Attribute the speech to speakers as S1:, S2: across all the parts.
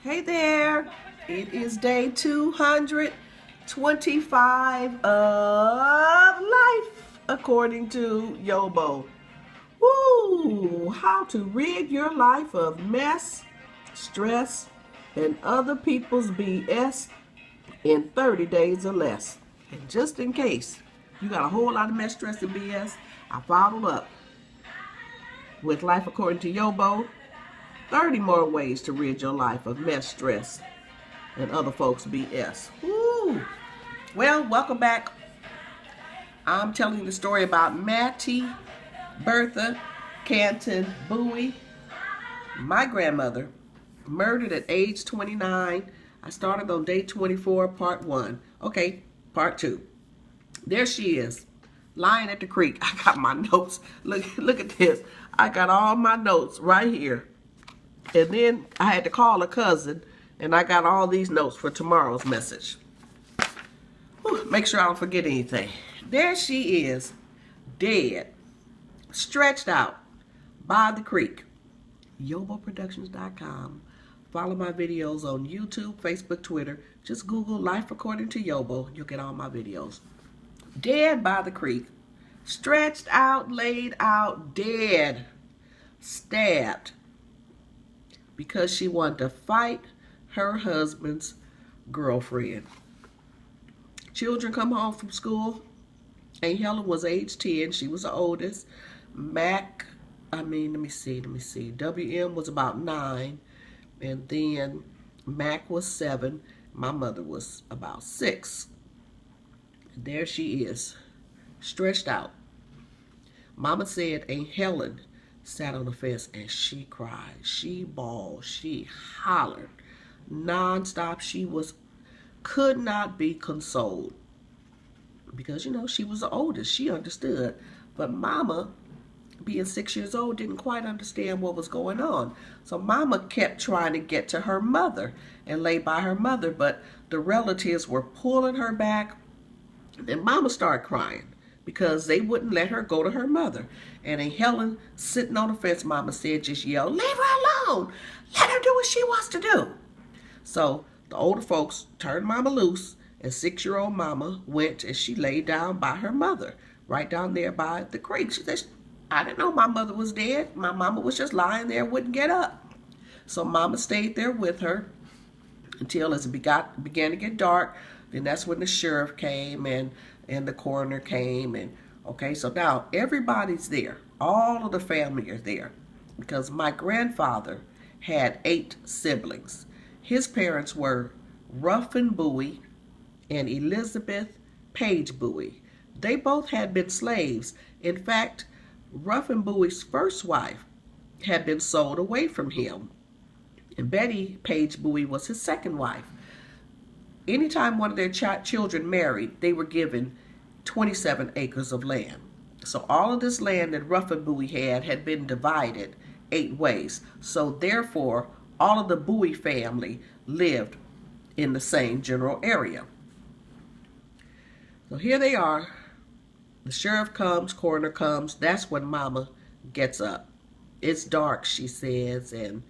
S1: Hey there, it is day 225 of life according to YoBo. Woo! How to rid your life of mess, stress, and other people's BS in 30 days or less. And just in case you got a whole lot of mess, stress, and BS, I followed up with Life According to YoBo. 30 more ways to rid your life of mess, stress, and other folks' BS. Woo! Well, welcome back. I'm telling you the story about Mattie, Bertha, Canton, Bowie, my grandmother, murdered at age 29. I started on day 24, part 1. Okay, part 2. There she is, lying at the creek. I got my notes. Look at this. I got all my notes right here. And then I had to call a cousin, and I got all these notes for tomorrow's message. Whew, make sure I don't forget anything. There she is, dead, stretched out by the creek. YoBoProductions.com. Follow my videos on YouTube, Facebook, Twitter. Just Google Life According to YoBo. You'll get all my videos. Dead by the creek, stretched out, laid out, dead, stabbed, because she wanted to fight her husband's girlfriend. Children come home from school. Aunt Helen was age 10. She was the oldest. WM was about 9. And then Mac was 7. My mother was about 6. And there she is, stretched out. Mama said Aunt Helen sat on the fence and she cried, she bawled, she hollered nonstop. She could not be consoled because, you know, she was the oldest. She understood, but Mama, being 6 years old, didn't quite understand what was going on. So Mama kept trying to get to her mother and lay by her mother, but the relatives were pulling her back. And Mama started crying because they wouldn't let her go to her mother. And Aunt Helen, sitting on the fence, Mama said, just yelled, leave her alone. Let her do what she wants to do. So the older folks turned Mama loose, and 6-year-old Mama went and she laid down by her mother, right down there by the creek. She said, I didn't know my mother was dead. My mama was just lying there, wouldn't get up. So Mama stayed there with her until as it began to get dark. Then that's when the sheriff came and the coroner came. And okay, so now everybody's there. All of the family are there because my grandfather had 8 siblings. His parents were Ruffin Bowie and Elizabeth Page Bowie. They both had been slaves. In fact, Ruffin Bowie's first wife had been sold away from him, and Betty Page Bowie was his second wife. Anytime one of their children married, they were given 27 acres of land. So all of this land that Ruffin Bowie had been divided 8 ways. So therefore, all of the Bowie family lived in the same general area. So here they are. The sheriff comes, coroner comes. That's when Mama gets up. It's dark, she says, and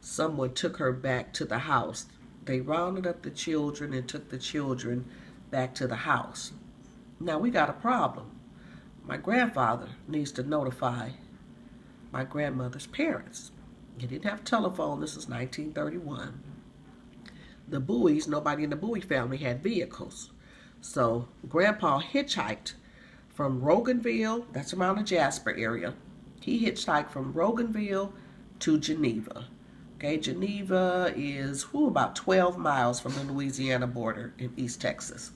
S1: someone took her back to the house. They rounded up the children and took the children back to the house. Now we got a problem. My grandfather needs to notify my grandmother's parents. He didn't have a telephone. This is 1931. The Bowies, nobody in the Bowie family had vehicles. So Grandpa hitchhiked from Roganville, that's around the Jasper area. He hitchhiked from Roganville to Geneva. Okay, Geneva is about 12 miles from the Louisiana border in East Texas.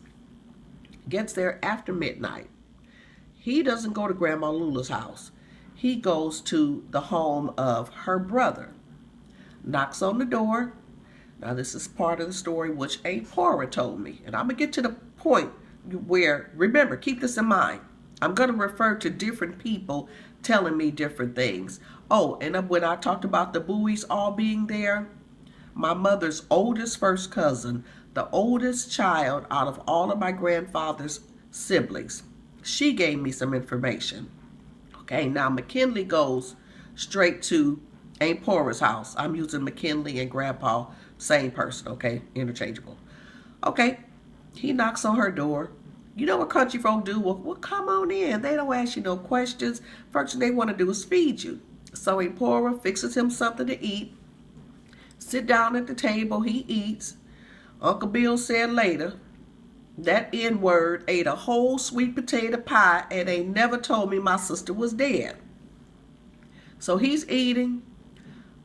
S1: Gets there after midnight. He doesn't go to Grandma Lula's house. He goes to the home of her brother. Knocks on the door. Now this is part of the story which Aunt Cora told me. And I'm going to get to the point where, remember, keep this in mind. I'm going to refer to different people telling me different things. Oh, and when I talked about the Bowies all being there, my mother's oldest first cousin, the oldest child out of all of my grandfather's siblings, she gave me some information. Okay, now McKinley goes straight to Aunt Pora's house. I'm using McKinley and Grandpa, same person, okay? Interchangeable. Okay, he knocks on her door. You know what country folk do? Well, come on in. They don't ask you no questions. First thing they want to do is feed you. So Aunt Pora fixes him something to eat. Sit down at the table. He eats. Uncle Bill said later, that N-word ate a whole sweet potato pie and ain't never told me my sister was dead. So he's eating,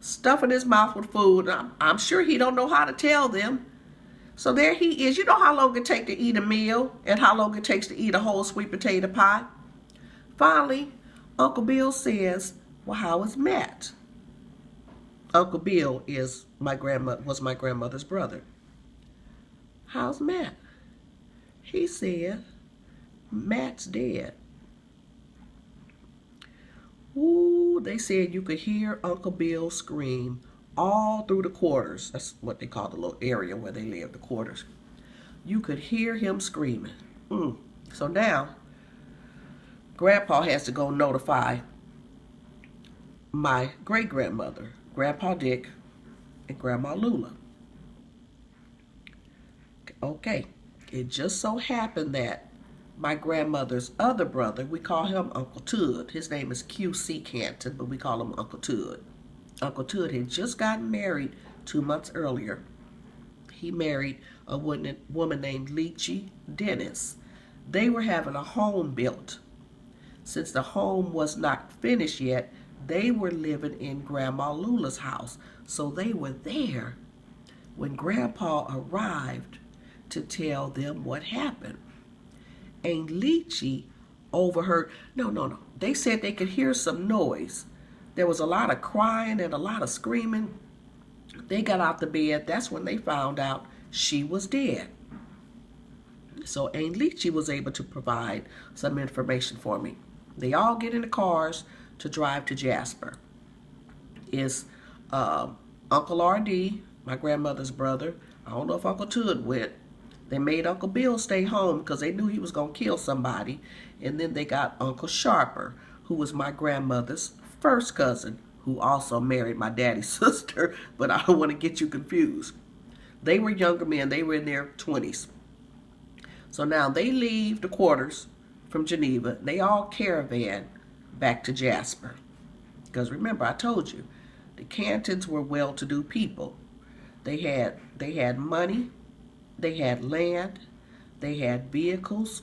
S1: stuffing his mouth with food. I'm sure he don't know how to tell them. So there he is. You know how long it takes to eat a meal and how long it takes to eat a whole sweet potato pie? Finally, Uncle Bill says, well, how is Matt? Uncle Bill was my grandmother's brother. How's Matt? He said, Matt's dead. Ooh, they said you could hear Uncle Bill scream all through the quarters. That's what they call the little area where they live, the quarters. You could hear him screaming. So now, Grandpa has to go notify my great-grandmother, Grandpa Dick, and Grandma Lula. Okay, it just so happened that my grandmother's other brother, we call him Uncle Tud. His name is QC Canton, but we call him Uncle Tud. Uncle Tud had just gotten married 2 months earlier. He married a woman named Leachy Dennis. They were having a home built. Since the home was not finished yet, they were living in Grandma Lula's house. So they were there when Grandpa arrived to tell them what happened. And Leachy overheard, no. They said they could hear some noise. There was a lot of crying and a lot of screaming. They got out the bed. That's when they found out she was dead. So Aunt Leachy was able to provide some information for me. They all get in the cars to drive to Jasper. It's Uncle R.D., my grandmother's brother. I don't know if Uncle Tud went. They made Uncle Bill stay home because they knew he was going to kill somebody. And then they got Uncle Sharper, who was my grandmother's first cousin, who also married my daddy's sister, but I don't want to get you confused. They were younger men. They were in their 20s. So now they leave the quarters from Geneva. They all caravan back to Jasper. Because remember, I told you, the Cantons were well-to-do people. They had money. They had land, they had vehicles.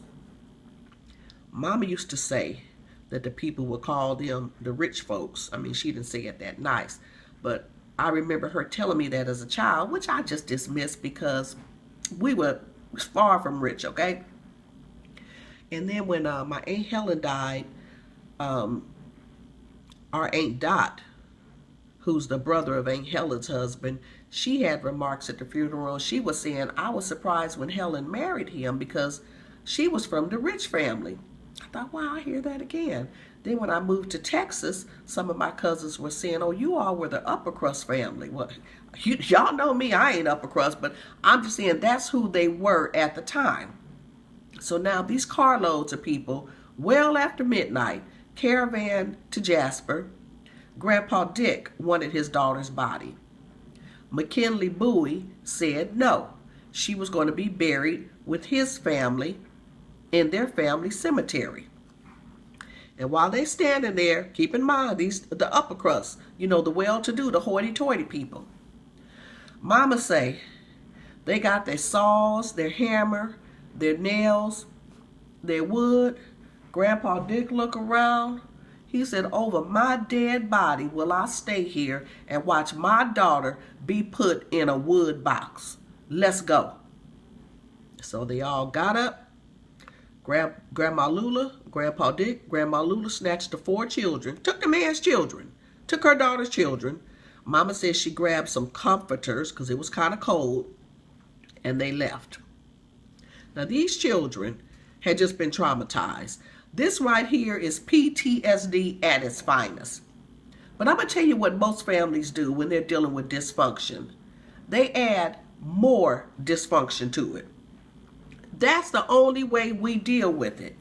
S1: Mama used to say that the people would call them the rich folks. I mean, she didn't say it that nice, but I remember her telling me that as a child, which I just dismissed because we were far from rich, okay? And then when my Aunt Helen died, our Aunt Dot, who's the brother of Aunt Helen's husband, she had remarks at the funeral. She was saying, I was surprised when Helen married him because she was from the rich family. I thought, wow, I hear that again. Then when I moved to Texas, some of my cousins were saying, oh, you all were the upper crust family. Well, y'all know me, I ain't upper crust, but I'm just saying that's who they were at the time. So now these carloads of people, well after midnight, caravan to Jasper. Grandpa Dick wanted his daughter's body. McKinley Bowie said no. She was going to be buried with his family in their family cemetery. And while they're standing there, keep in mind, the upper crust, you know, the well-to-do, the hoity-toity people. Mama say they got their saws, their hammer, their nails, their wood. Grandpa Dick look around. He said, over my dead body will I stay here and watch my daughter be put in a wood box. Let's go. So they all got up. Grandma Lula, Grandpa Dick, Grandma Lula snatched the 4 children, took the man's children, took her daughter's children. Mama says she grabbed some comforters because it was kind of cold, and they left. Now these children had just been traumatized. This right here is PTSD at its finest. But I'm going to tell you what most families do when they're dealing with dysfunction. They add more dysfunction to it. That's the only way we deal with it.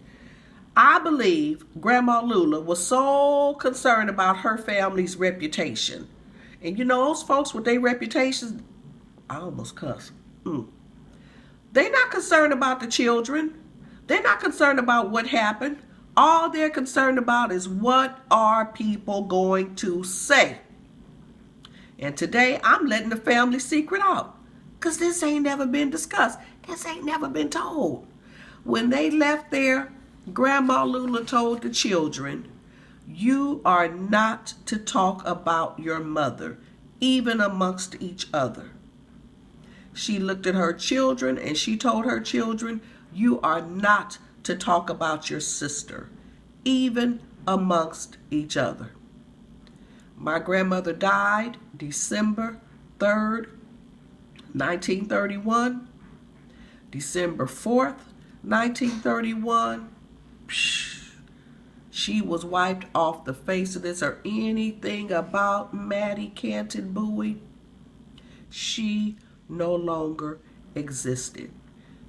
S1: I believe Grandma Lula was so concerned about her family's reputation And you know, those folks with their reputations, I almost cuss. They're not concerned about the children. They're not concerned about what happened. All they're concerned about is what are people going to say. And today, I'm letting the family secret out. Because this ain't never been discussed. This ain't never been told. When they left there, Grandma Lula told the children, you are not to talk about your mother, even amongst each other. She looked at her children and she told her children, you are not to talk about your sister, even amongst each other. My grandmother died December 3rd, 1931. December 4th, 1931. She was wiped off the face of this or anything about Mattie, Canton, Bowie. She no longer existed.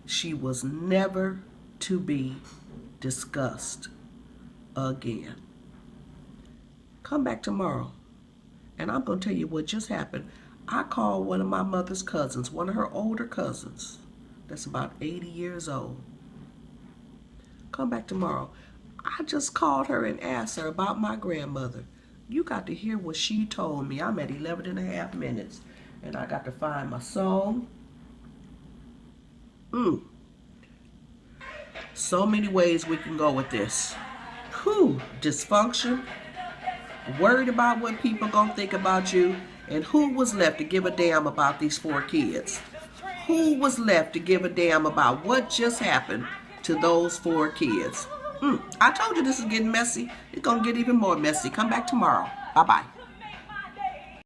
S1: She was never to be discussed again. Come back tomorrow, and I'm going to tell you what just happened. I called one of my mother's cousins, one of her older cousins, that's about 80 years old. Come back tomorrow. I just called her and asked her about my grandmother. You got to hear what she told me. I'm at 11 and a half minutes, and I got to find my song. So many ways we can go with this. Dysfunction, worried about what people gonna think about you, and who was left to give a damn about these 4 kids? Who was left to give a damn about what just happened to those 4 kids? I told you this is getting messy. It's gonna get even more messy. Come back tomorrow. Bye-bye.